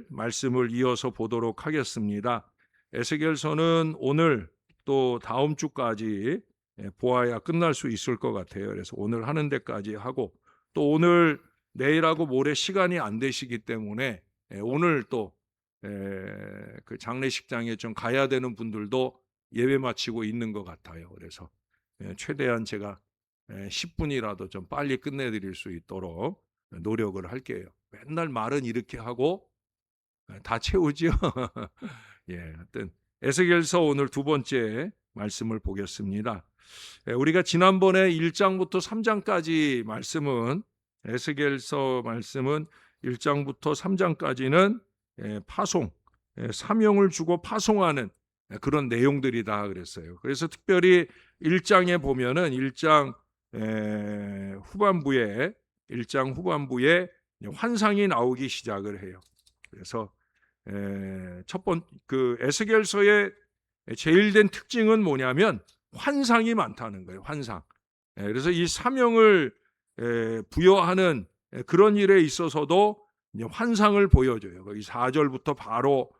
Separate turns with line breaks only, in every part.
말씀을 이어서 보도록 하겠습니다. 에스겔서는 오늘 또 다음 주까지 보아야 끝날 수 있을 것 같아요. 그래서 오늘 하는 데까지 하고, 또 오늘 내일하고 모레 시간이 안 되시기 때문에 오늘 또 그 장례식장에 좀 가야 되는 분들도 예배 마치고 있는 것 같아요. 그래서 최대한 제가 10분이라도 좀 빨리 끝내드릴 수 있도록 노력을 할게요. 맨날 말은 이렇게 하고 다 채우지요. 예, 하여튼 에스겔서 오늘 두 번째 말씀을 보겠습니다. 우리가 지난번에 1장부터 3장까지 말씀은, 에스겔서 말씀은 1장부터 3장까지는 파송, 사명을 주고 파송하는 그런 내용들이다 그랬어요. 그래서 특별히 1장에 보면은 1장 후반부에, 1장 후반부에 환상이 나오기 시작을 해요. 그래서 그 에스겔서의 제일 된 특징은 뭐냐면 환상이 많다는 거예요. 환상. 그래서 이 사명을 부여하는 그런 일에 있어서도 환상을 보여줘요. 거기 4절부터 바로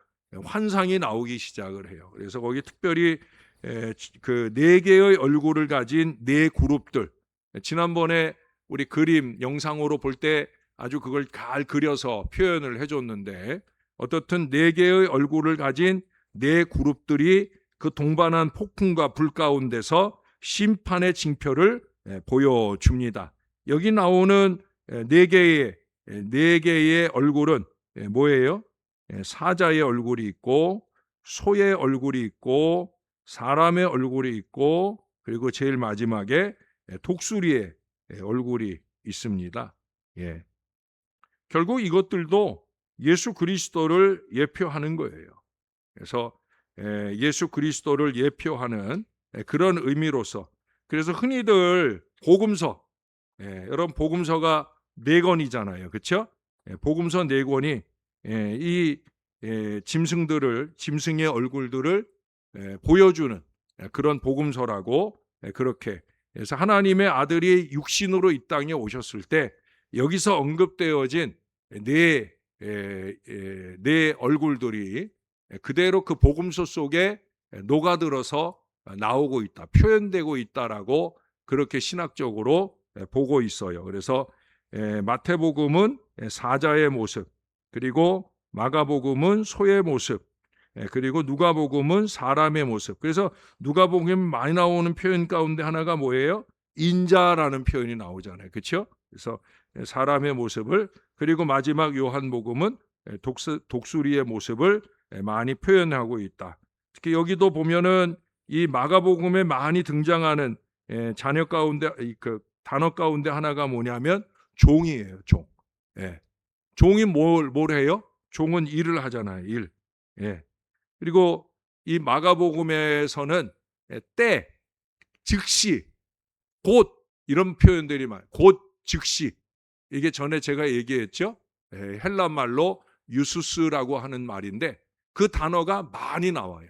환상이 나오기 시작을 해요. 그래서 거기 특별히 그 네 개의 얼굴을 가진 네 그룹들, 지난번에 우리 그림 영상으로 볼 때 아주 그걸 잘 그려서 표현을 해줬는데, 어떻든 네 개의 얼굴을 가진 네 그룹들이 그 동반한 폭풍과 불 가운데서 심판의 징표를 보여줍니다. 여기 나오는 네 개의 얼굴은 뭐예요? 사자의 얼굴이 있고, 소의 얼굴이 있고, 사람의 얼굴이 있고, 그리고 제일 마지막에 독수리의 얼굴이 있습니다. 예. 결국 이것들도 예수 그리스도를 예표하는 거예요. 그래서 예수 그리스도를 예표하는 그런 의미로서, 그래서 흔히들 복음서, 여러분 복음서가 4권이잖아요. 그렇죠? 복음서 4권이 이 짐승의 얼굴들을 보여주는 그런 복음서라고, 그렇게, 그래서 하나님의 아들이 육신으로 이 땅에 오셨을 때 여기서 언급되어진 네 얼굴들이 그대로 그 복음서 속에 녹아들어서 나오고 있다, 표현되고 있다라고 그렇게 신학적으로 보고 있어요. 그래서 마태복음은 사자의 모습, 그리고 마가복음은 소의 모습, 그리고 누가복음은 사람의 모습. 그래서 누가복음에 많이 나오는 표현 가운데 하나가 뭐예요? 인자라는 표현이 나오잖아요. 그렇죠? 그래서 사람의 모습을, 그리고 마지막 요한복음은 독수리의 모습을 많이 표현하고 있다. 특히 여기도 보면은 이 마가복음에 많이 등장하는 자녀 가운데, 그 단어 가운데 하나가 뭐냐면 종이에요. 종. 종이 뭘 해요? 종은 일을 하잖아요. 일. 그리고 이 마가복음에서는 때, 즉시, 곧, 이런 표현들이 많아요. 곧, 즉시. 이게 전에 제가 얘기했죠. 헬라 말로 유수스라고 하는 말인데 그 단어가 많이 나와요.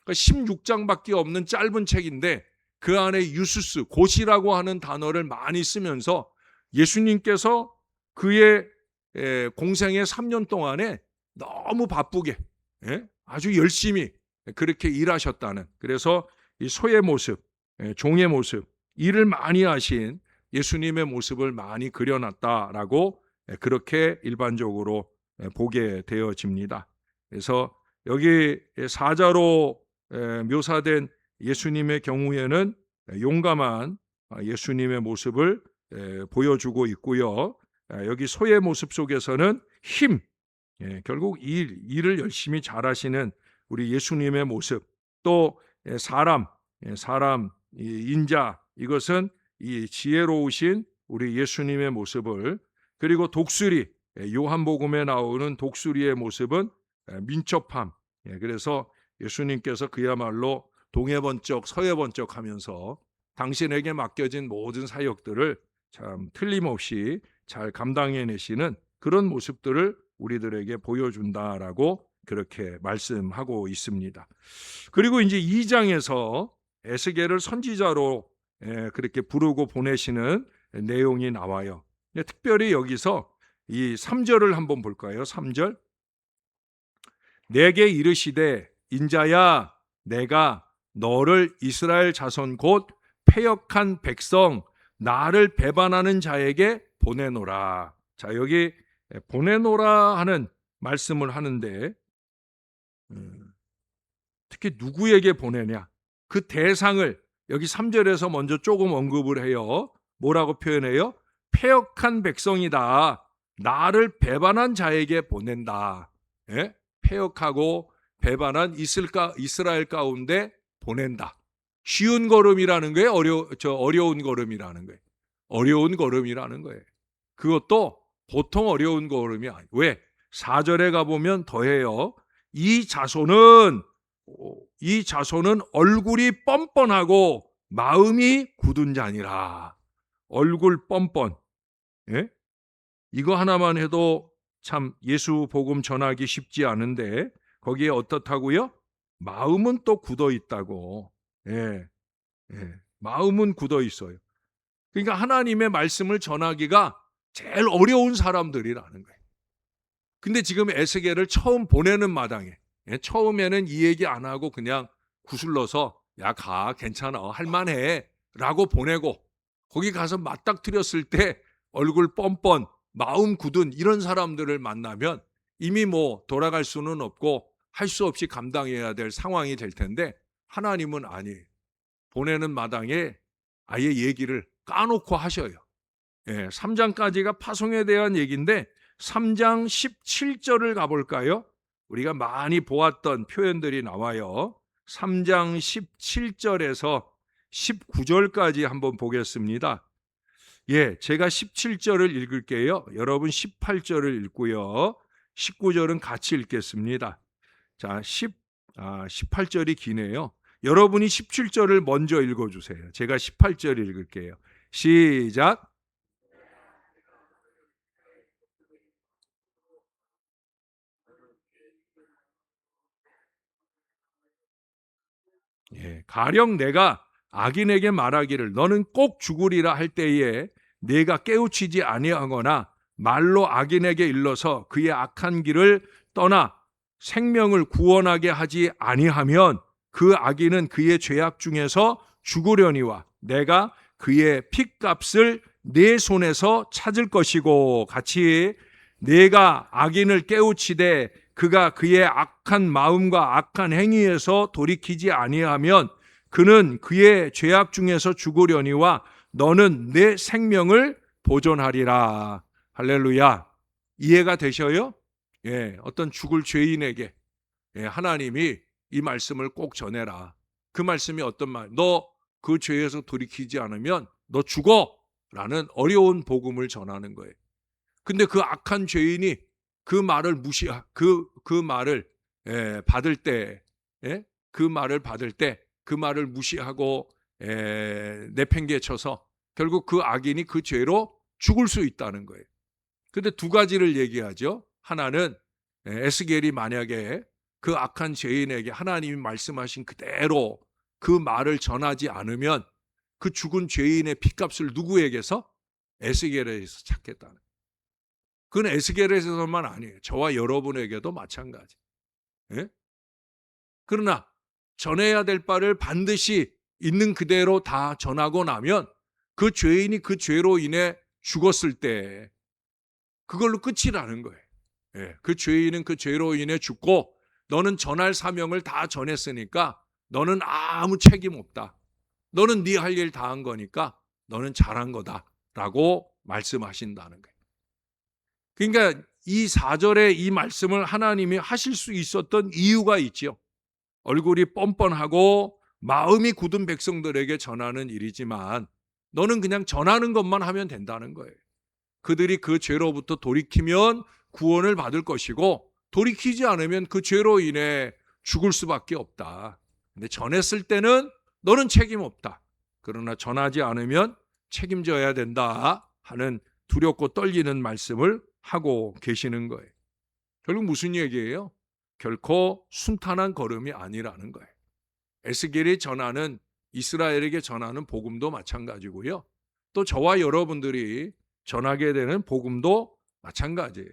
그러니까 16장밖에 없는 짧은 책인데 그 안에 유수스, 곧이라고 하는 단어를 많이 쓰면서 예수님께서 그의 공생의 3년 동안에 너무 바쁘게 아주 열심히 그렇게 일하셨다는, 그래서 이 소의 모습, 종의 모습, 일을 많이 하신 예수님의 모습을 많이 그려놨다라고 그렇게 일반적으로 보게 되어집니다. 그래서 여기 사자로 묘사된 예수님의 경우에는 용감한 예수님의 모습을 보여주고 있고요. 여기 소의 모습 속에서는 힘, 결국 일을 열심히 잘하시는 우리 예수님의 모습, 또 사람, 인자, 이것은 이 지혜로우신 우리 예수님의 모습을, 그리고 독수리, 요한복음에 나오는 독수리의 모습은 민첩함. 그래서 예수님께서 그야말로 동해번쩍 서해번쩍 하면서 당신에게 맡겨진 모든 사역들을 참 틀림없이 잘 감당해내시는 그런 모습들을 우리들에게 보여준다라고 그렇게 말씀하고 있습니다. 그리고 이제 2장에서 에스겔을 선지자로 그렇게 부르고 보내시는 내용이 나와요. 특별히 여기서 이 3절을 한번 볼까요? 3절. 내게 이르시되 인자야 내가 너를 이스라엘 자손 곧 패역한 백성 나를 배반하는 자에게 보내노라. 자, 여기 보내노라 하는 말씀을 하는데 특히 누구에게 보내냐? 그 대상을 여기 3절에서 먼저 조금 언급을 해요. 뭐라고 표현해요? 패역한 백성이다. 나를 배반한 자에게 보낸다. 예? 패역하고 배반한 이스라엘 가운데 보낸다. 쉬운 걸음이라는 거예요? 어려운 걸음이라는 거예요? 어려운 걸음이라는 거예요. 그것도 보통 어려운 걸음이 아니에요. 왜? 4절에 가보면 더해요. 이 자손은 얼굴이 뻔뻔하고 마음이 굳은 자니라. 얼굴 뻔뻔. 예? 이거 하나만 해도 참 예수 복음 전하기 쉽지 않은데 거기에 어떻다고요? 마음은 또 굳어 있다고. 예. 예. 마음은 굳어 있어요. 그러니까 하나님의 말씀을 전하기가 제일 어려운 사람들이라는 거예요. 근데 지금 에스겔을 처음 보내는 마당에 처음에는 이 얘기 안 하고 그냥 구슬러서 야 가 괜찮아 할만해 라고 보내고 거기 가서 맞닥뜨렸을 때 얼굴 뻔뻔 마음 굳은 이런 사람들을 만나면 이미 뭐 돌아갈 수는 없고 할 수 없이 감당해야 될 상황이 될 텐데 하나님은 아니에요. 보내는 마당에 아예 얘기를 까놓고 하셔요. 3장까지가 파송에 대한 얘기인데 3장 17절을 가볼까요? 우리가 많이 보았던 표현들이 나와요. 3장 17절에서 19절까지 한번 보겠습니다. 제가 17절을 읽을게요. 여러분 18절을 읽고요. 19절은 같이 읽겠습니다. 자, 18절이 기네요. 여러분이 17절을 먼저 읽어주세요. 제가 18절 읽을게요. 시작. 가령 내가 악인에게 말하기를 너는 꼭 죽으리라 할 때에 내가 깨우치지 아니하거나 말로 악인에게 일러서 그의 악한 길을 떠나 생명을 구원하게 하지 아니하면 그 악인은 그의 죄악 중에서 죽으려니와 내가 그의 핏값을 내 손에서 찾을 것이고 같이 내가 악인을 깨우치되 그가 그의 악한 마음과 악한 행위에서 돌이키지 아니하면 그는 그의 죄악 중에서 죽으려니와 너는 내 생명을 보존하리라. 할렐루야. 이해가 되셔요? 어떤 죽을 죄인에게 하나님이 이 말씀을 꼭 전해라. 그 말씀이 어떤 말? 너 그 죄에서 돌이키지 않으면 너 죽어! 라는 어려운 복음을 전하는 거예요. 근데 그 악한 죄인이 그 말을 그 말을 받을 때, 그 말을 받을 때 그 말을 무시하고 내팽개쳐서 결국 그 악인이 그 죄로 죽을 수 있다는 거예요. 근데 두 가지를 얘기하죠. 하나는 에스겔이 만약에 그 악한 죄인에게 하나님이 말씀하신 그대로 그 말을 전하지 않으면 그 죽은 죄인의 핏값을 누구에게서? 에스겔에서 찾겠다는 거예요. 그건 에스겔에서만 아니에요. 저와 여러분에게도 마찬가지. 그러나 전해야 될 바를 반드시 있는 그대로 다 전하고 나면 그 죄인이 그 죄로 인해 죽었을 때 그걸로 끝이라는 거예요. 그 죄인은 그 죄로 인해 죽고 너는 전할 사명을 다 전했으니까 너는 아무 책임 없다. 너는 네 할 일 다 한 거니까 너는 잘한 거다라고 말씀하신다는 거예요. 그러니까 이 4절에 이 말씀을 하나님이 하실 수 있었던 이유가 있죠. 얼굴이 뻔뻔하고 마음이 굳은 백성들에게 전하는 일이지만 너는 그냥 전하는 것만 하면 된다는 거예요. 그들이 그 죄로부터 돌이키면 구원을 받을 것이고 돌이키지 않으면 그 죄로 인해 죽을 수밖에 없다. 근데 전했을 때는 너는 책임 없다. 그러나 전하지 않으면 책임져야 된다 하는 두렵고 떨리는 말씀을 하고 계시는 거예요. 결국 무슨 얘기예요? 결코 순탄한 걸음이 아니라는 거예요. 에스겔이 전하는 이스라엘에게 전하는 복음도 마찬가지고요. 또 저와 여러분들이 전하게 되는 복음도 마찬가지예요.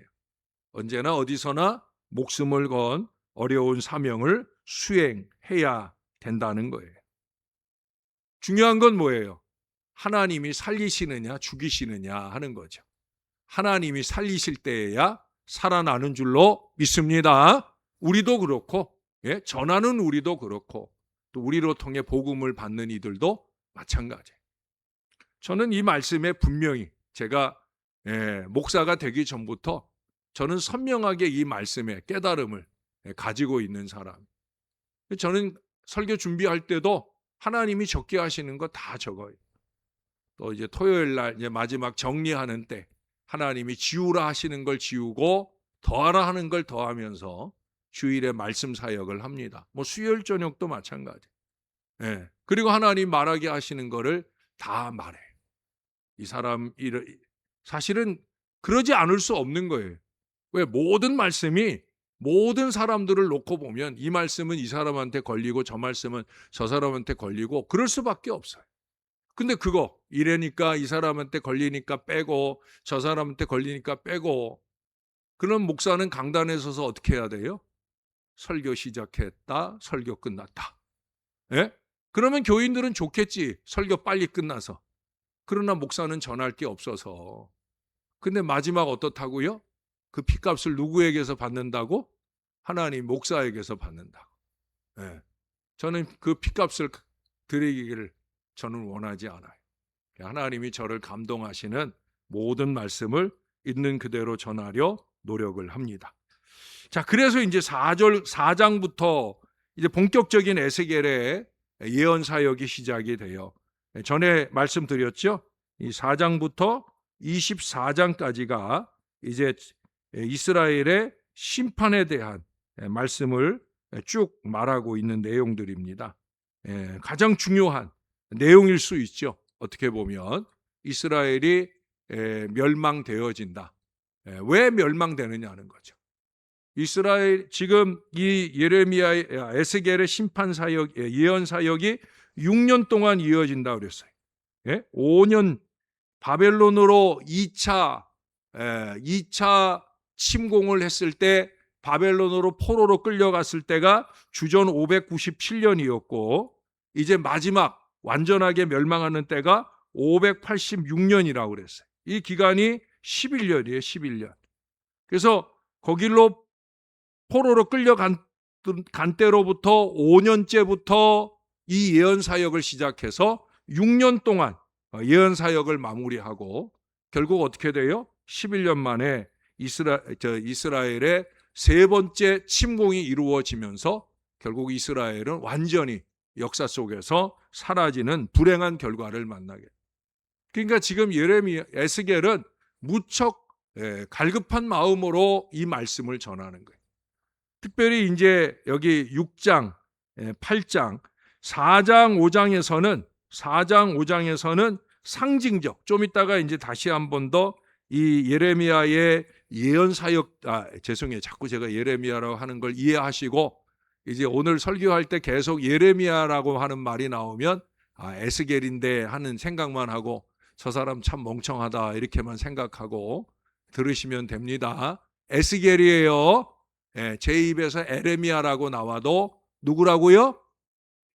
언제나 어디서나 목숨을 건 어려운 사명을 수행해야 된다는 거예요. 중요한 건 뭐예요? 하나님이 살리시느냐 죽이시느냐 하는 거죠. 하나님이 살리실 때에야 살아나는 줄로 믿습니다. 우리도 그렇고, 전하는 우리도 그렇고, 또 우리로 통해 복음을 받는 이들도 마찬가지예요. 저는 이 말씀에 분명히 제가 목사가 되기 전부터 저는 선명하게 이 말씀에 깨달음을 가지고 있는 사람. 저는 설교 준비할 때도 하나님이 적게 하시는 거 다 적어요. 또 이제 토요일 날 이제 마지막 정리하는 때 하나님이 지우라 하시는 걸 지우고 더하라 하는 걸 더하면서 주일에 말씀 사역을 합니다. 뭐 수요일 저녁도 마찬가지. 그리고 하나님 말하게 하시는 거를 다 말해요. 이 사람 사실은 그러지 않을 수 없는 거예요. 왜? 모든 말씀이 모든 사람들을 놓고 보면 이 말씀은 이 사람한테 걸리고 저 말씀은 저 사람한테 걸리고 그럴 수밖에 없어요. 근데 그거 이래니까 이 사람한테 걸리니까 빼고 저 사람한테 걸리니까 빼고, 그런 목사는 강단에 서서 어떻게 해야 돼요? 설교 시작했다, 설교 끝났다. 그러면 교인들은 좋겠지, 설교 빨리 끝나서. 그러나 목사는 전할 게 없어서. 근데 마지막 어떻다고요? 그 핏값을 누구에게서 받는다고? 하나님 목사에게서 받는다고. 저는 그 핏값을 드리기를 저는 원하지 않아요. 하나님이 저를 감동하시는 모든 말씀을 있는 그대로 전하려 노력을 합니다. 자, 그래서 이제 4장부터 이제 본격적인 에스겔의 예언 사역이 시작이 돼요. 전에 말씀드렸죠? 이 4장부터 24장까지가 이제 이스라엘의 심판에 대한 말씀을 쭉 말하고 있는 내용들입니다. 가장 중요한 내용일 수 있죠. 어떻게 보면 이스라엘이 멸망되어진다. 왜 멸망되느냐는 거죠. 이스라엘 지금 이 예레미야의 에스겔의 심판 사역, 예언 사역이 6년 동안 이어진다 그랬어요. 5년 바벨론으로 2차 침공을 했을 때, 바벨론으로 포로로 끌려갔을 때가 주전 597년이었고 이제 마지막 완전하게 멸망하는 때가 586년이라고 그랬어요. 이 기간이 11년이에요. 11년. 그래서 거길로 포로로 끌려간 때로부터 5년째부터 이 예언 사역을 시작해서 6년 동안 예언 사역을 마무리하고 결국 어떻게 돼요? 11년 만에 이스라엘의 세 번째 침공이 이루어지면서 결국 이스라엘은 완전히 역사 속에서 사라지는 불행한 결과를 만나게. 그러니까 지금 에스겔은 무척 갈급한 마음으로 이 말씀을 전하는 거예요. 특별히 이제 여기 6장, 8장, 4장, 5장에서는 상징적, 좀 이따가 이제 다시 한 번 더 이 예레미야의 예언 사역, 죄송해요. 자꾸 제가 예레미야라고 하는 걸 이해하시고 이제 오늘 설교할 때 계속 예레미야라고 하는 말이 나오면 에스겔인데 하는 생각만 하고 저 사람 참 멍청하다 이렇게만 생각하고 들으시면 됩니다. 에스겔이에요. 제 입에서 에레미야라고 나와도 누구라고요?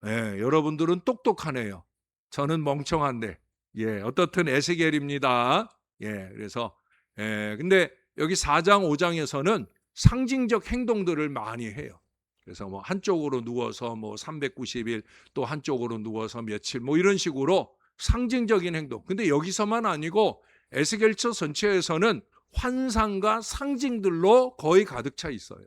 여러분들은 똑똑하네요. 저는 멍청한데 어떻든 에스겔입니다. 그래서 근데 여기 4장 5장에서는 상징적 행동들을 많이 해요. 그래서 뭐 한쪽으로 누워서 뭐 390일, 또 한쪽으로 누워서 며칠, 뭐 이런 식으로 상징적인 행동. 근데 여기서만 아니고 에스겔서 전체에서는 환상과 상징들로 거의 가득 차 있어요.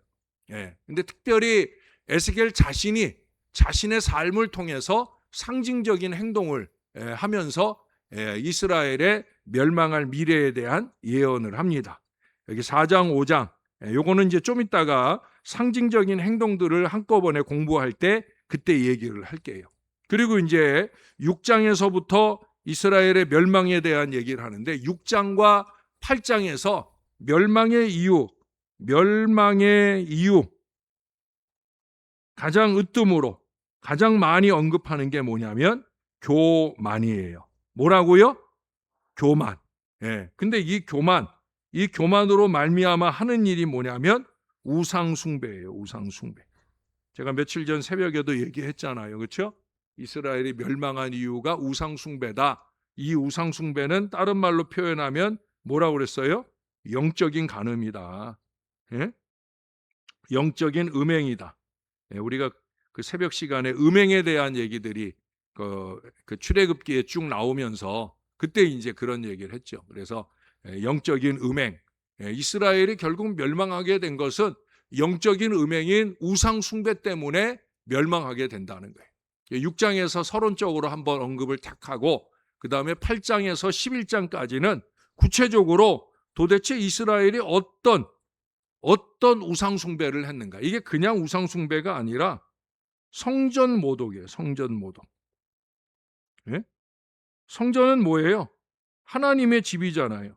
근데 특별히 에스겔 자신이 자신의 삶을 통해서 상징적인 행동을 하면서 이스라엘의 멸망할 미래에 대한 예언을 합니다. 여기 4장, 5장, 요거는 이제 좀 이따가 상징적인 행동들을 한꺼번에 공부할 때 그때 얘기를 할게요. 그리고 이제 6장에서부터 이스라엘의 멸망에 대한 얘기를 하는데 6장과 8장에서 멸망의 이유 가장 으뜸으로 가장 많이 언급하는 게 뭐냐면 교만이에요. 뭐라고요? 교만. 근데 이 교만으로 말미암아 하는 일이 뭐냐면 우상 숭배예요. 우상 숭배. 제가 며칠 전 새벽에도 얘기했잖아요. 그렇죠? 이스라엘이 멸망한 이유가 우상 숭배다. 이 우상 숭배는 다른 말로 표현하면 뭐라고 그랬어요? 영적인 간음이다. 예? 영적인 음행이다. 예, 우리가 그 새벽 시간에 음행에 대한 얘기들이 그 출애굽기에 쭉 나오면서 그때 이제 그런 얘기를 했죠. 그래서 영적인 음행, 이스라엘이 결국 멸망하게 된 것은 영적인 음행인 우상 숭배 때문에 멸망하게 된다는 거예요. 6장에서 서론적으로 한번 언급을 탁 하고 그 다음에 8장에서 11장까지는 구체적으로 도대체 이스라엘이 어떤 우상 숭배를 했는가. 이게 그냥 우상 숭배가 아니라 성전 모독이에요. 성전 모독. 예? 성전은 뭐예요? 하나님의 집이잖아요.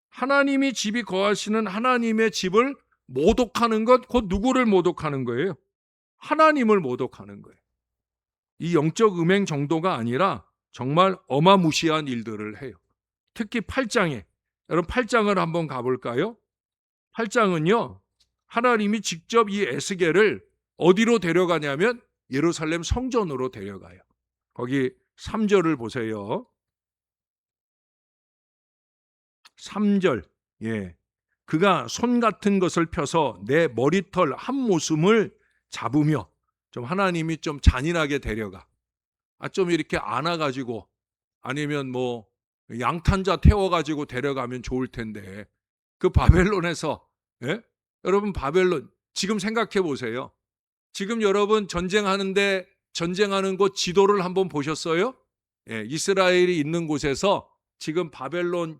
하나님이 집이 거하시는 하나님의 집을 모독하는 것, 곧 누구를 모독하는 거예요? 하나님을 모독하는 거예요. 이 영적 음행 정도가 아니라 정말 어마무시한 일들을 해요. 특히 8장에, 여러분 8장을 한번 가볼까요? 8장은요, 하나님이 직접 이 에스겔을 어디로 데려가냐면 예루살렘 성전으로 데려가요. 거기 3절을 보세요. 3절. 예. 그가 손 같은 것을 펴서 내 머리털 한 모숨을 잡으며, 좀 하나님이 좀 잔인하게 데려가. 좀 이렇게 안아가지고 아니면 뭐 양탄자 태워가지고 데려가면 좋을 텐데 그 바벨론에서, 예? 여러분 바벨론 지금 생각해 보세요. 지금 여러분 전쟁하는 곳 지도를 한번 보셨어요? 예, 이스라엘이 있는 곳에서 지금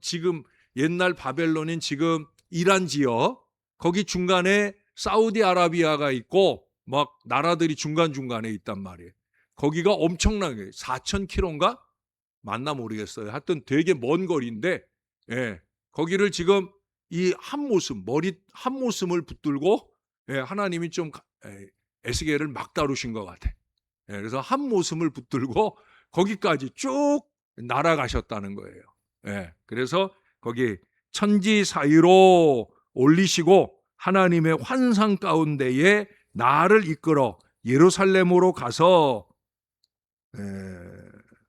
지금 옛날 바벨론인 지금 이란 지역, 거기 중간에 사우디아라비아가 있고 막 나라들이 중간중간에 있단 말이에요. 거기가 엄청나게 4,000km인가? 맞나 모르겠어요. 하여튼 되게 먼 거리인데, 예, 거기를 지금 이 머리 한 모습을 붙들고, 예, 하나님이 좀 에스겔을 막 다루신 것 같아. 예, 그래서 한 모습을 붙들고 거기까지 쭉 날아가셨다는 거예요. 예, 그래서 거기 천지 사이로 올리시고 하나님의 환상 가운데에 나를 이끌어 예루살렘으로 가서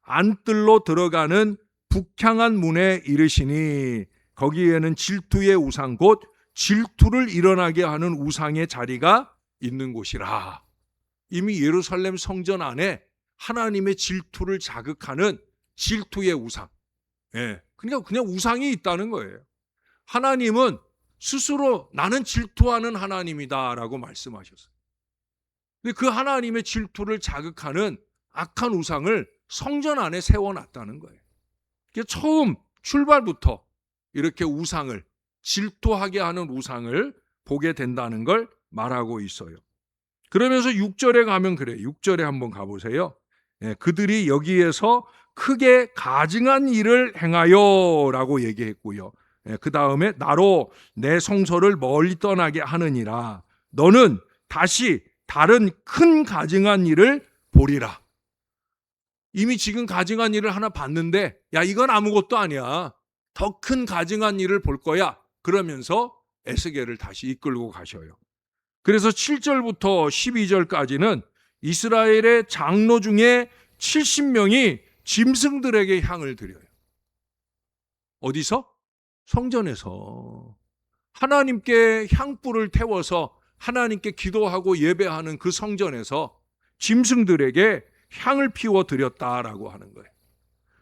안뜰로 들어가는 북향한 문에 이르시니 거기에는 질투의 우상 곧 질투를 일어나게 하는 우상의 자리가 있는 곳이라. 이미 예루살렘 성전 안에 하나님의 질투를 자극하는 질투의 우상. 예. 그러니까 그냥 우상이 있다는 거예요. 하나님은 스스로 나는 질투하는 하나님이다라고 말씀하셨어요. 근데 그 하나님의 질투를 자극하는 악한 우상을 성전 안에 세워놨다는 거예요. 처음 출발부터 이렇게 우상을, 질투하게 하는 우상을 보게 된다는 걸 말하고 있어요. 그러면서 6절에 가면 그래요. 6절에 한번 가보세요. 그들이 여기에서 크게 가증한 일을 행하여 라고 얘기했고요. 그 다음에 나로 내 성소를 멀리 떠나게 하느니라. 너는 다시 다른 큰 가증한 일을 보리라. 이미 지금 가증한 일을 하나 봤는데, 야, 이건 아무것도 아니야. 더 큰 가증한 일을 볼 거야. 그러면서 에스겔을 다시 이끌고 가셔요. 그래서 7절부터 12절까지는 이스라엘의 장로 중에 70명이 짐승들에게 향을 드려요. 어디서? 성전에서. 하나님께 향불을 태워서 하나님께 기도하고 예배하는 그 성전에서 짐승들에게 향을 피워 드렸다라고 하는 거예요.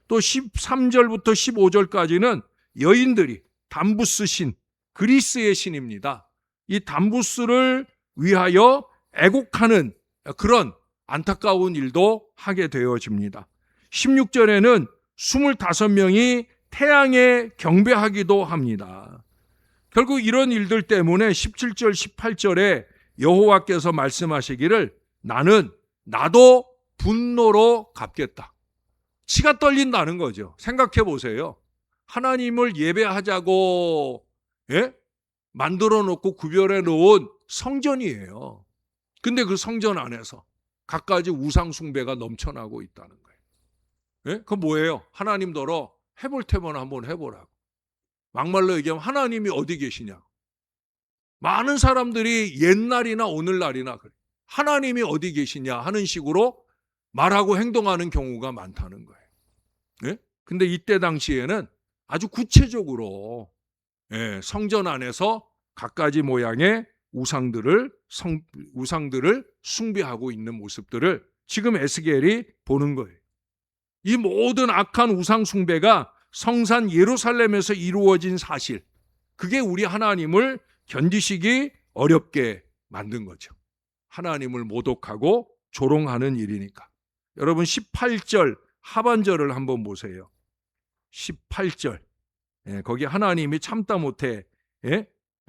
또 13절부터 15절까지는 여인들이 담부스 신, 그리스의 신입니다. 이 담부스를 위하여 애곡하는 그런 안타까운 일도 하게 되어집니다. 16절에는 25명이 태양에 경배하기도 합니다. 결국 이런 일들 때문에 17절, 18절에 여호와께서 말씀하시기를 나도 분노로 갚겠다. 치가 떨린다는 거죠. 생각해 보세요. 하나님을 예배하자고 만들어 놓고 구별해 놓은 성전이에요. 근데 그 성전 안에서 갖가지 우상 숭배가 넘쳐나고 있다는 거예요. 그건 뭐예요? 하나님더러 해볼 테면 한번 해보라고. 막말로 얘기하면 하나님이 어디 계시냐? 많은 사람들이 옛날이나 오늘날이나 그래. 하나님이 어디 계시냐 하는 식으로 말하고 행동하는 경우가 많다는 거예요. 예? 근데 이때 당시에는 아주 구체적으로 성전 안에서 갖가지 모양의 우상들을 숭배하고 있는 모습들을 지금 에스겔이 보는 거예요. 이 모든 악한 우상 숭배가 성산 예루살렘에서 이루어진 사실, 그게 우리 하나님을 견디시기 어렵게 만든 거죠. 하나님을 모독하고 조롱하는 일이니까. 여러분 18절 하반절을 한번 보세요. 18절. 거기 하나님이 참다 못해.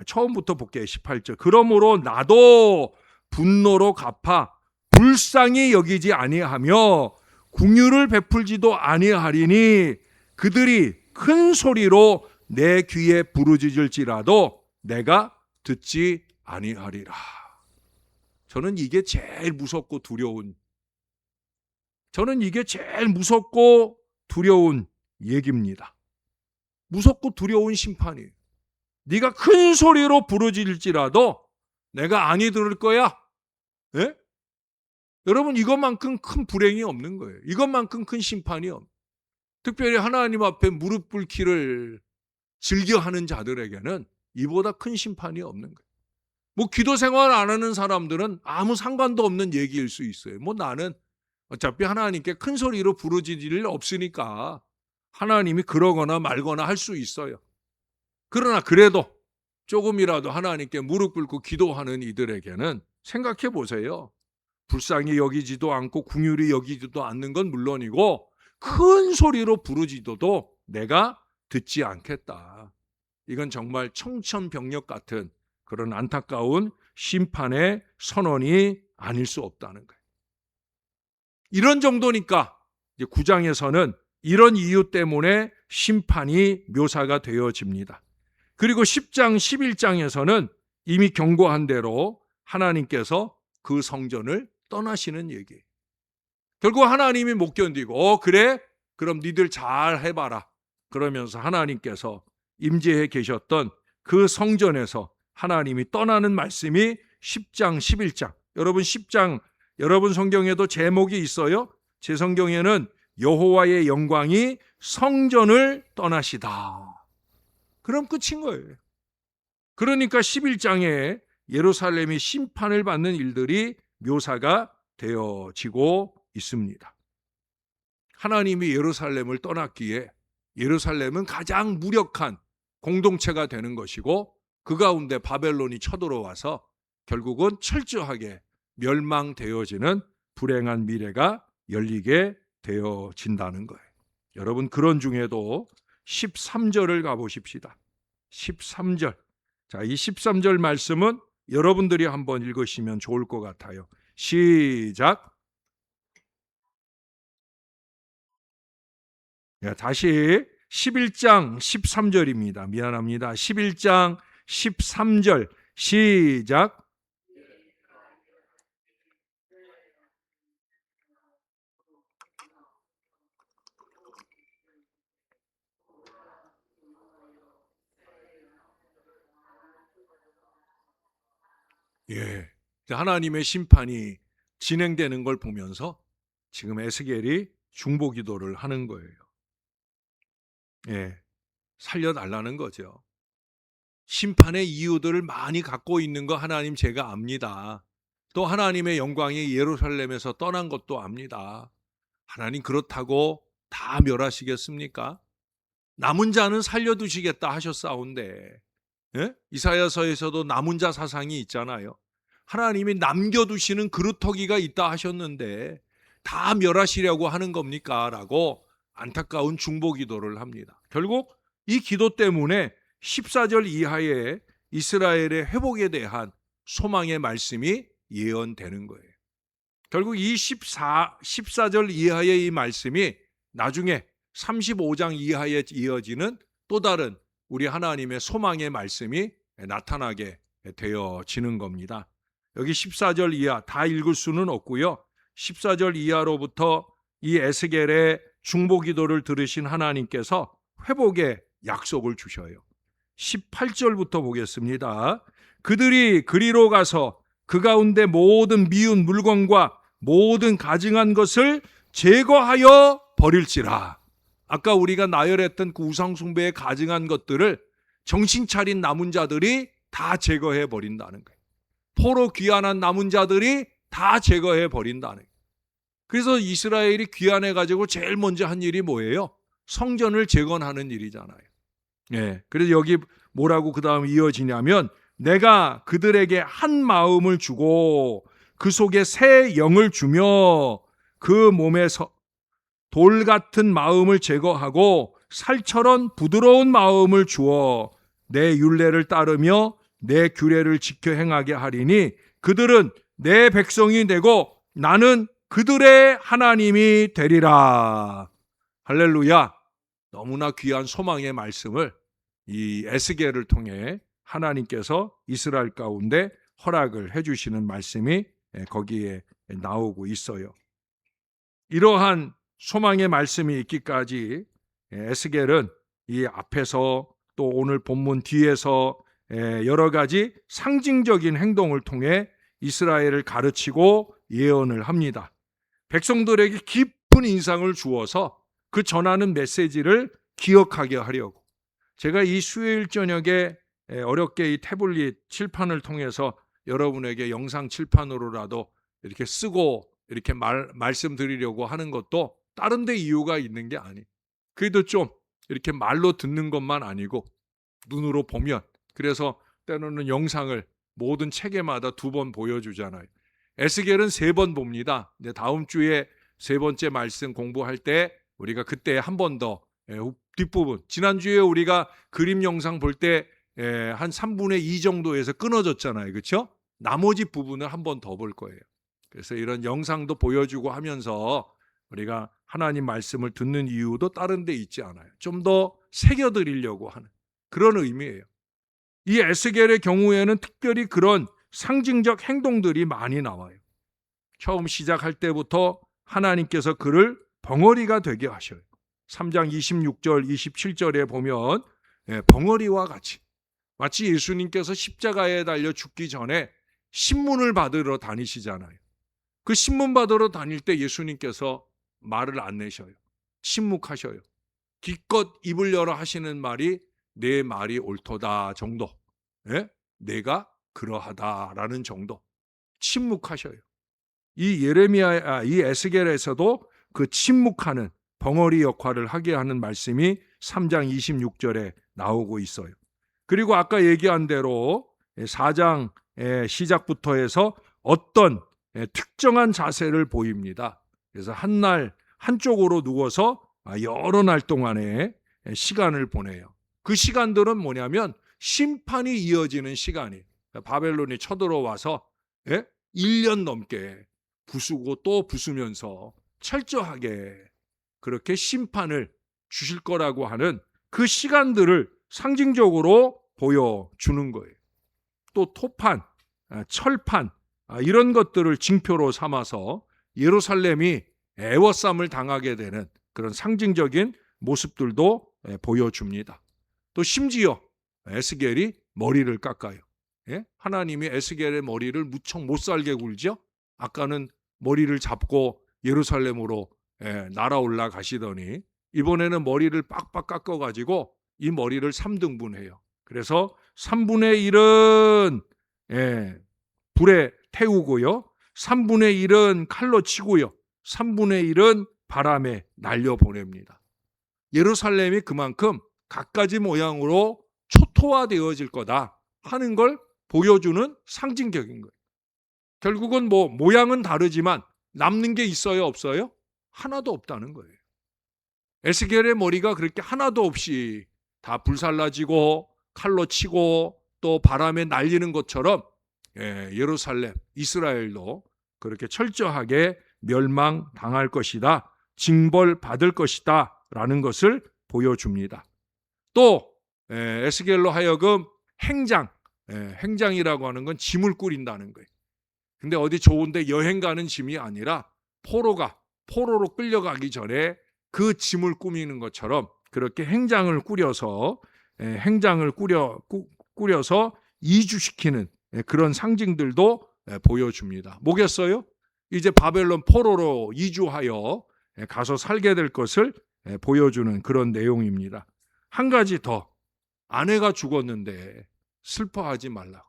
처음부터 볼게요. 18절. 그러므로 나도 분노로 갚아 불쌍히 여기지 아니하며 궁유를 베풀지도 아니하리니 그들이 큰 소리로 내 귀에 부르짖을지라도 내가 듣지 아니하리라. 저는 이게 제일 무섭고 두려운 얘기입니다. 무섭고 두려운 심판이에요. 네가 큰 소리로 부르짖을지라도 내가 아니 들을 거야. 예? 여러분, 이것만큼 큰 불행이 없는 거예요. 이것만큼 큰 심판이 없는. 특별히 하나님 앞에 무릎 꿇기를 즐겨하는 자들에게는 이보다 큰 심판이 없는 거예요. 뭐 기도 생활 안 하는 사람들은 아무 상관도 없는 얘기일 수 있어요. 뭐 나는 어차피 하나님께 큰 소리로 부르짖을 일 없으니까 하나님이 그러거나 말거나 할 수 있어요. 그러나 그래도 조금이라도 하나님께 무릎 꿇고 기도하는 이들에게는 생각해 보세요. 불쌍히 여기지도 않고 긍휼히 여기지도 않는 건 물론이고 큰 소리로 부르짖어도 내가 듣지 않겠다. 이건 정말 청천벽력 같은 그런 안타까운 심판의 선언이 아닐 수 없다는 거예요. 이런 정도니까 이제 9장에서는 이런 이유 때문에 심판이 묘사가 되어집니다. 그리고 10장, 11장에서는 이미 경고한 대로 하나님께서 그 성전을 떠나시는 얘기예요. 결국 하나님이 못 견디고 그래? 그럼 니들 잘 해봐라. 그러면서 하나님께서 임재해 계셨던 그 성전에서 하나님이 떠나는 말씀이 10장, 11장. 여러분 10장, 여러분 성경에도 제목이 있어요. 제 성경에는 여호와의 영광이 성전을 떠나시다. 그럼 끝인 거예요. 그러니까 11장에 예루살렘이 심판을 받는 일들이 묘사가 되어지고 있습니다. 하나님이 예루살렘을 떠났기에 예루살렘은 가장 무력한 공동체가 되는 것이고 그 가운데 바벨론이 쳐들어와서 결국은 철저하게 멸망되어지는 불행한 미래가 열리게 되어진다는 거예요. 여러분 그런 중에도 13절을 가보십시다. 13절. 자, 이 13절 말씀은 여러분들이 한번 읽으시면 좋을 것 같아요. 시작. 다시 11장 13절입니다. 미안합니다. 11장 13절 시작. 하나님의 심판이 진행되는 걸 보면서 지금 에스겔이 중보기도를 하는 거예요. 살려달라는 거죠. 심판의 이유들을 많이 갖고 있는 거 하나님 제가 압니다. 또 하나님의 영광이 예루살렘에서 떠난 것도 압니다. 하나님 그렇다고 다 멸하시겠습니까? 남은 자는 살려두시겠다 하셨사온데 이사야서에서도 남은 자 사상이 있잖아요. 하나님이 남겨두시는 그루터기가 있다 하셨는데 다 멸하시려고 하는 겁니까? 라고 안타까운 중보기도를 합니다. 결국 이 기도 때문에 14절 이하의 이스라엘의 회복에 대한 소망의 말씀이 예언되는 거예요. 결국 이 14절 이하의 이 말씀이 나중에 35장 이하에 이어지는 또 다른 우리 하나님의 소망의 말씀이 나타나게 되어지는 겁니다. 여기 14절 이하 다 읽을 수는 없고요. 14절 이하로부터 이 에스겔의 중보기도를 들으신 하나님께서 회복의 약속을 주셔요. 18절부터 보겠습니다. 그들이 그리로 가서 그 가운데 모든 미운 물건과 모든 가증한 것을 제거하여 버릴지라. 아까 우리가 나열했던 그 우상숭배에 가증한 것들을 정신 차린 남은 자들이 다 제거해 버린다는 거예요. 포로 귀환한 남은 자들이 다 제거해 버린다는 거예요. 그래서 이스라엘이 귀환해 가지고 제일 먼저 한 일이 뭐예요? 성전을 재건하는 일이잖아요. 예. 그래서 여기 뭐라고 그다음 이어지냐면 내가 그들에게 한 마음을 주고 그 속에 새 영을 주며 그 몸에서 돌 같은 마음을 제거하고 살처럼 부드러운 마음을 주어 내 율례를 따르며 내 규례를 지켜 행하게 하리니 그들은 내 백성이 되고 나는 그들의 하나님이 되리라. 할렐루야. 너무나 귀한 소망의 말씀을 이 에스겔을 통해 하나님께서 이스라엘 가운데 허락을 해주시는 말씀이 거기에 나오고 있어요. 이러한 소망의 말씀이 있기까지 에스겔은 이 앞에서 또 오늘 본문 뒤에서 여러 가지 상징적인 행동을 통해 이스라엘을 가르치고 예언을 합니다. 백성들에게 깊은 인상을 주어서 그 전하는 메시지를 기억하게 하려고. 제가 이 수요일 저녁에 어렵게 이 태블릿 칠판을 통해서 여러분에게 영상 칠판으로라도 이렇게 쓰고 이렇게 말씀드리려고 하는 것도 다른 데 이유가 있는 게 아니에요. 그래도 좀 이렇게 말로 듣는 것만 아니고 눈으로 보면, 그래서 때로는 영상을 모든 체계마다 2번 보여주잖아요. 에스겔은 3번 봅니다. 이제 다음 주에 3번째 말씀 공부할 때 우리가 그때 한 번 더 뒷부분, 지난주에 우리가 그림 영상 볼 때 한 3분의 2 정도에서 끊어졌잖아요. 그렇죠? 나머지 부분을 한 번 더 볼 거예요. 그래서 이런 영상도 보여주고 하면서 우리가 하나님 말씀을 듣는 이유도 다른 데 있지 않아요. 좀 더 새겨드리려고 하는 그런 의미예요. 이 에스겔의 경우에는 특별히 그런 상징적 행동들이 많이 나와요. 처음 시작할 때부터 하나님께서 그를 벙어리가 되게 하셔요. 3장 26절, 27절에 보면 벙어리와 같이, 마치 예수님께서 십자가에 달려 죽기 전에 신문을 받으러 다니시잖아요. 그 신문 받으러 다닐 때 예수님께서 말을 안 내셔요. 침묵하셔요. 기껏 입을 열어 하시는 말이 내 말이 옳도다 정도, 내가 그러하다라는 정도, 침묵하셔요. 이 이 에스겔에서도 그 침묵하는 벙어리 역할을 하게 하는 말씀이 3장 26절에 나오고 있어요. 그리고 아까 얘기한 대로 4장 시작부터 해서 어떤 특정한 자세를 보입니다. 그래서 한날 한쪽으로 누워서 여러 날 동안의 시간을 보내요. 그 시간들은 뭐냐면 심판이 이어지는 시간이에요. 바벨론이 쳐들어와서 1년 넘게 부수고 또 부수면서 철저하게 그렇게 심판을 주실 거라고 하는 그 시간들을 상징적으로 보여주는 거예요. 또 토판, 철판 이런 것들을 징표로 삼아서 예루살렘이 애워쌈을 당하게 되는 그런 상징적인 모습들도 보여줍니다. 또 심지어 에스겔이 머리를 깎아요. 하나님이 에스겔의 머리를 무척 못살게 굴죠. 아까는 머리를 잡고 예루살렘으로 날아올라 가시더니 이번에는 머리를 빡빡 깎아가지고 이 머리를 3등분해요. 그래서 3분의 1은 불에 태우고요, 3분의 1은 칼로 치고요, 3분의 1은 바람에 날려보냅니다. 예루살렘이 그만큼 갖가지 모양으로 초토화되어질 거다 하는 걸 보여주는 상징적인 거예요. 결국은 모양은 다르지만 남는 게 있어요, 없어요? 하나도 없다는 거예요. 에스겔의 머리가 그렇게 하나도 없이 다 불살라지고 칼로 치고 또 바람에 날리는 것처럼 예루살렘, 이스라엘도 그렇게 철저하게 멸망당할 것이다, 징벌받을 것이다 라는 것을 보여줍니다. 또 에스겔로 하여금 행장이라고 하는 건 짐을 꾸린다는 거예요. 근데 어디 좋은데 여행 가는 짐이 아니라 포로로 끌려가기 전에 그 짐을 꾸미는 것처럼 그렇게 행장을 꾸려서 이주시키는 그런 상징들도 보여줍니다. 뭐겠어요? 이제 바벨론 포로로 이주하여 가서 살게 될 것을 보여주는 그런 내용입니다. 한 가지 더, 아내가 죽었는데 슬퍼하지 말라고.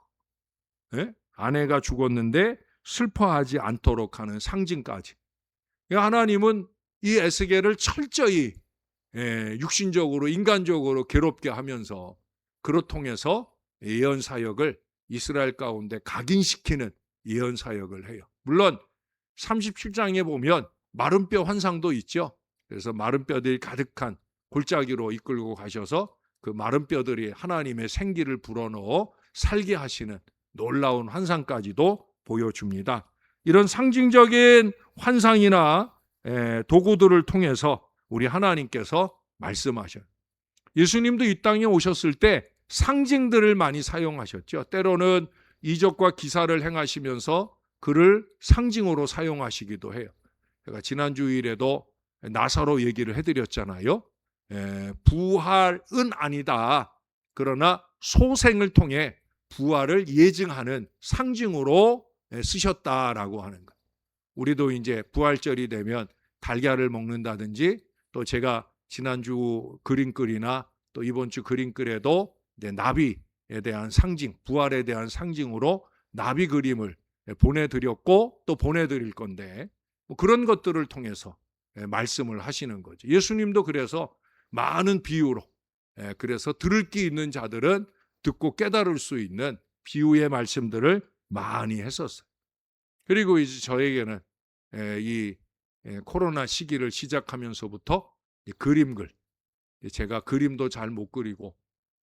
아내가 죽었는데 슬퍼하지 않도록 하는 상징까지. 하나님은 이 에스겔을 철저히 육신적으로 인간적으로 괴롭게 하면서 그로 통해서 예언 사역을 이스라엘 가운데 각인시키는 예언 사역을 해요. 물론 37장에 보면 마른 뼈 환상도 있죠. 그래서 마른 뼈들이 가득한 골짜기로 이끌고 가셔서 그 마른 뼈들이 하나님의 생기를 불어넣어 살게 하시는 놀라운 환상까지도 보여줍니다. 이런 상징적인 환상이나 도구들을 통해서 우리 하나님께서 말씀하셔요. 예수님도 이 땅에 오셨을 때 상징들을 많이 사용하셨죠. 때로는 이적과 기사를 행하시면서 그를 상징으로 사용하시기도 해요. 제가 지난 주일에도 나사로 얘기를 해드렸잖아요. 부활은 아니다. 그러나 소생을 통해 부활을 예증하는 상징으로 쓰셨다라고 하는 것. 우리도 이제 부활절이 되면 달걀을 먹는다든지, 또 제가 지난주 그림글이나 또 이번 주 그림글에도 나비에 대한 상징, 부활에 대한 상징으로 나비 그림을 보내드렸고 또 보내드릴 건데, 그런 것들을 통해서 말씀을 하시는 거죠. 예수님도 그래서 많은 비유로, 그래서 들을 귀 있는 자들은 듣고 깨달을 수 있는 비유의 말씀들을 많이 했었어요. 그리고 이제 저에게는 이 코로나 시기를 시작하면서부터 그림글, 제가 그림도 잘 못 그리고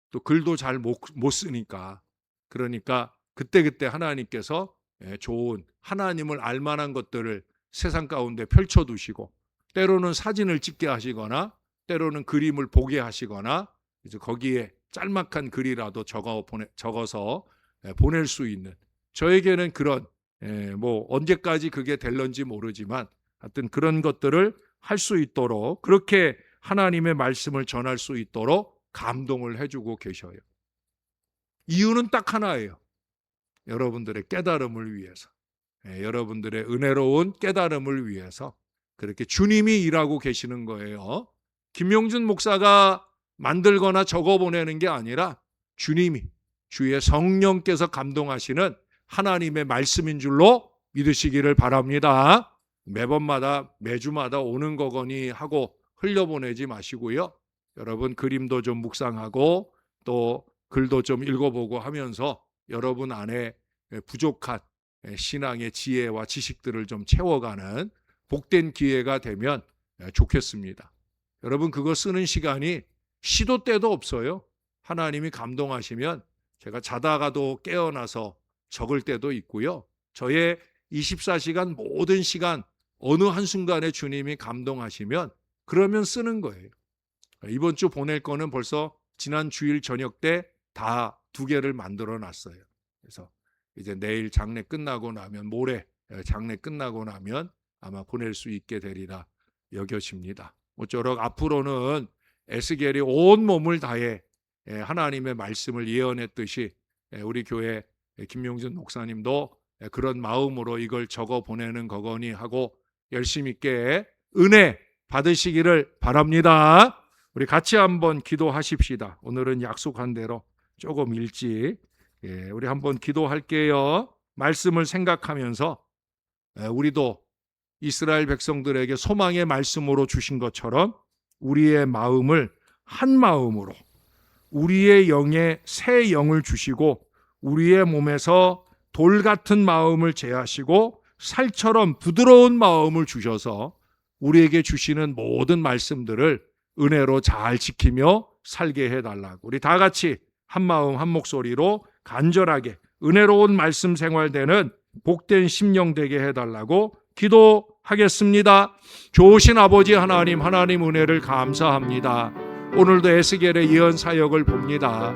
또 글도 잘 못 쓰니까, 그러니까 그때그때 하나님께서 좋은 하나님을 알만한 것들을 세상 가운데 펼쳐두시고, 때로는 사진을 찍게 하시거나 때로는 그림을 보게 하시거나, 이제 거기에 짤막한 글이라도 적어서 보낼 수 있는, 저에게는 그런 뭐 언제까지 그게 될런지 모르지만 하여튼 그런 것들을 할 수 있도록, 그렇게 하나님의 말씀을 전할 수 있도록 감동을 해주고 계셔요. 이유는 딱 하나예요. 여러분들의 깨달음을 위해서, 여러분들의 은혜로운 깨달음을 위해서 그렇게 주님이 일하고 계시는 거예요. 김용준 목사가 만들거나 적어 보내는 게 아니라 주님이, 주의 성령께서 감동하시는 하나님의 말씀인 줄로 믿으시기를 바랍니다. 매번마다 매주마다 오는 거거니 하고 흘려보내지 마시고요. 여러분 그림도 좀 묵상하고 또 글도 좀 읽어보고 하면서 여러분 안에 부족한 신앙의 지혜와 지식들을 좀 채워가는 복된 기회가 되면 좋겠습니다. 여러분 그거 쓰는 시간이 시도 때도 없어요. 하나님이 감동하시면 제가 자다가도 깨어나서 적을 때도 있고요. 저의 24시간 모든 시간 어느 한순간에 주님이 감동하시면 그러면 쓰는 거예요. 이번 주 보낼 거는 벌써 지난 주일 저녁 때 다 2개를 만들어 놨어요. 그래서 이제 내일 장례 끝나고 나면, 모레 장례 끝나고 나면 아마 보낼 수 있게 되리라 여겨집니다. 모쪼록 앞으로는 에스겔이 온 몸을 다해 하나님의 말씀을 예언했듯이 우리 교회 김용준 목사님도 그런 마음으로 이걸 적어 보내는 거거니 하고 열심 있게 은혜 받으시기를 바랍니다. 우리 같이 한번 기도하십시다. 오늘은 약속한 대로 조금 일찍 우리 한번 기도할게요. 말씀을 생각하면서 우리도 이스라엘 백성들에게 소망의 말씀으로 주신 것처럼 우리의 마음을 한 마음으로, 우리의 영에 새 영을 주시고 우리의 몸에서 돌 같은 마음을 제하시고 살처럼 부드러운 마음을 주셔서 우리에게 주시는 모든 말씀들을 은혜로 잘 지키며 살게 해달라고, 우리 다 같이 한 마음 한 목소리로 간절하게 은혜로운 말씀 생활되는 복된 심령 되게 해달라고 기도하겠습니다. 좋으신 아버지 하나님, 하나님 은혜를 감사합니다. 오늘도 에스겔의 예언 사역을 봅니다.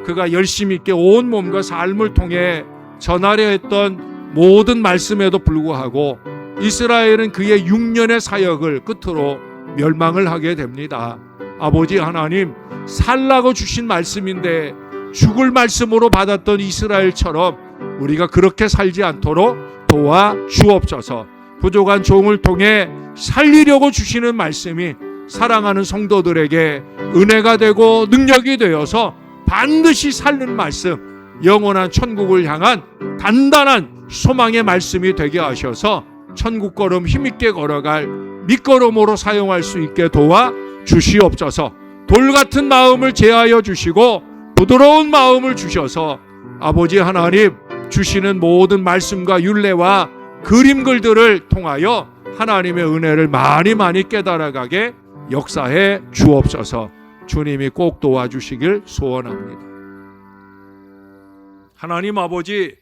그가 열심히 있게 온 몸과 삶을 통해 전하려 했던 모든 말씀에도 불구하고 이스라엘은 그의 6년의 사역을 끝으로 멸망을 하게 됩니다. 아버지 하나님, 살라고 주신 말씀인데 죽을 말씀으로 받았던 이스라엘처럼 우리가 그렇게 살지 않도록 도와주옵소서. 부족한 종을 통해 살리려고 주시는 말씀이 사랑하는 성도들에게 은혜가 되고 능력이 되어서 반드시 살는 말씀, 영원한 천국을 향한 단단한 소망의 말씀이 되게 하셔서 천국 걸음 힘있게 걸어갈 밑걸음으로 사용할 수 있게 도와주시옵소서. 돌같은 마음을 제하여 주시고 부드러운 마음을 주셔서 아버지 하나님 주시는 모든 말씀과 율례와 그림글들을 통하여 하나님의 은혜를 많이 깨달아가게 역사해 주옵소서. 주님이 꼭 도와주시길 소원합니다. 하나님 아버지,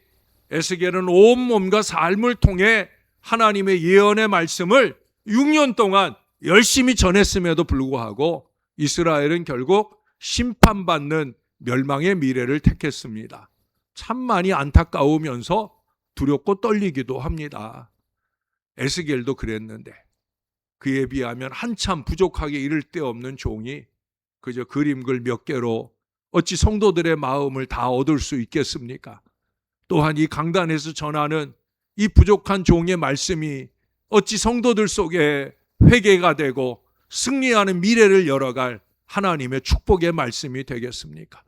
에스겔은 온몸과 삶을 통해 하나님의 예언의 말씀을 6년 동안 열심히 전했음에도 불구하고 이스라엘은 결국 심판받는 멸망의 미래를 택했습니다. 참 많이 안타까우면서 두렵고 떨리기도 합니다. 에스겔도 그랬는데 그에 비하면 한참 부족하게 이를 데 없는 종이 그저 그림글 몇 개로 어찌 성도들의 마음을 다 얻을 수 있겠습니까? 또한 이 강단에서 전하는 이 부족한 종의 말씀이 어찌 성도들 속에 회개가 되고 승리하는 미래를 열어갈 하나님의 축복의 말씀이 되겠습니까?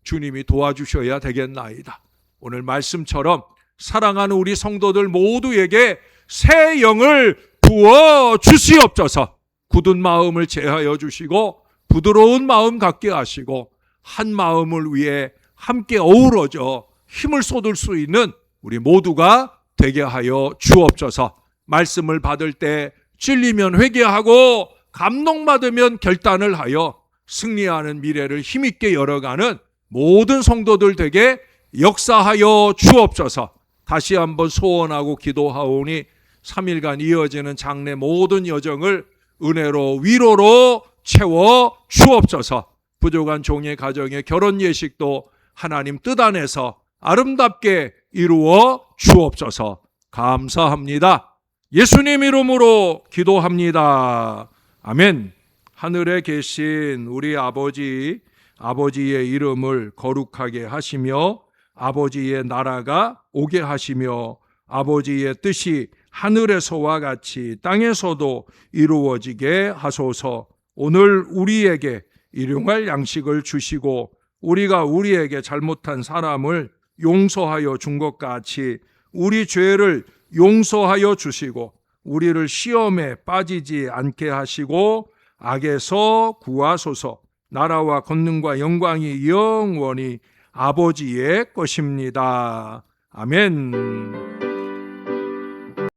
주님이 도와주셔야 되겠나이다. 오늘 말씀처럼 사랑하는 우리 성도들 모두에게 새 영을 부어 주시옵소서. 굳은 마음을 제하여 주시고 부드러운 마음 갖게 하시고 한 마음을 위해 함께 어우러져 힘을 쏟을 수 있는 우리 모두가 되게 하여 주옵소서. 말씀을 받을 때 찔리면 회개하고 감동받으면 결단을 하여 승리하는 미래를 힘있게 열어가는 모든 성도들 되게 역사하여 주옵소서. 다시 한번 소원하고 기도하오니 3일간 이어지는 장래 모든 여정을 은혜로 위로로 채워 주옵소서. 부족한 종의 가정의 결혼 예식도 하나님 뜻 안에서 아름답게 이루어 주옵소서. 감사합니다. 예수님 이름으로 기도합니다. 아멘. 하늘에 계신 우리 아버지의 이름을 거룩하게 하시며 아버지의 나라가 오게 하시며 아버지의 뜻이 하늘에서와 같이 땅에서도 이루어지게 하소서. 오늘 우리에게 일용할 양식을 주시고 우리가 우리에게 잘못한 사람을 용서하여 준 것 같이 우리 죄를 용서하여 주시고 우리를 시험에 빠지지 않게 하시고 악에서 구하소서. 나라와 권능과 영광이 영원히 아버지의 것입니다. 아멘.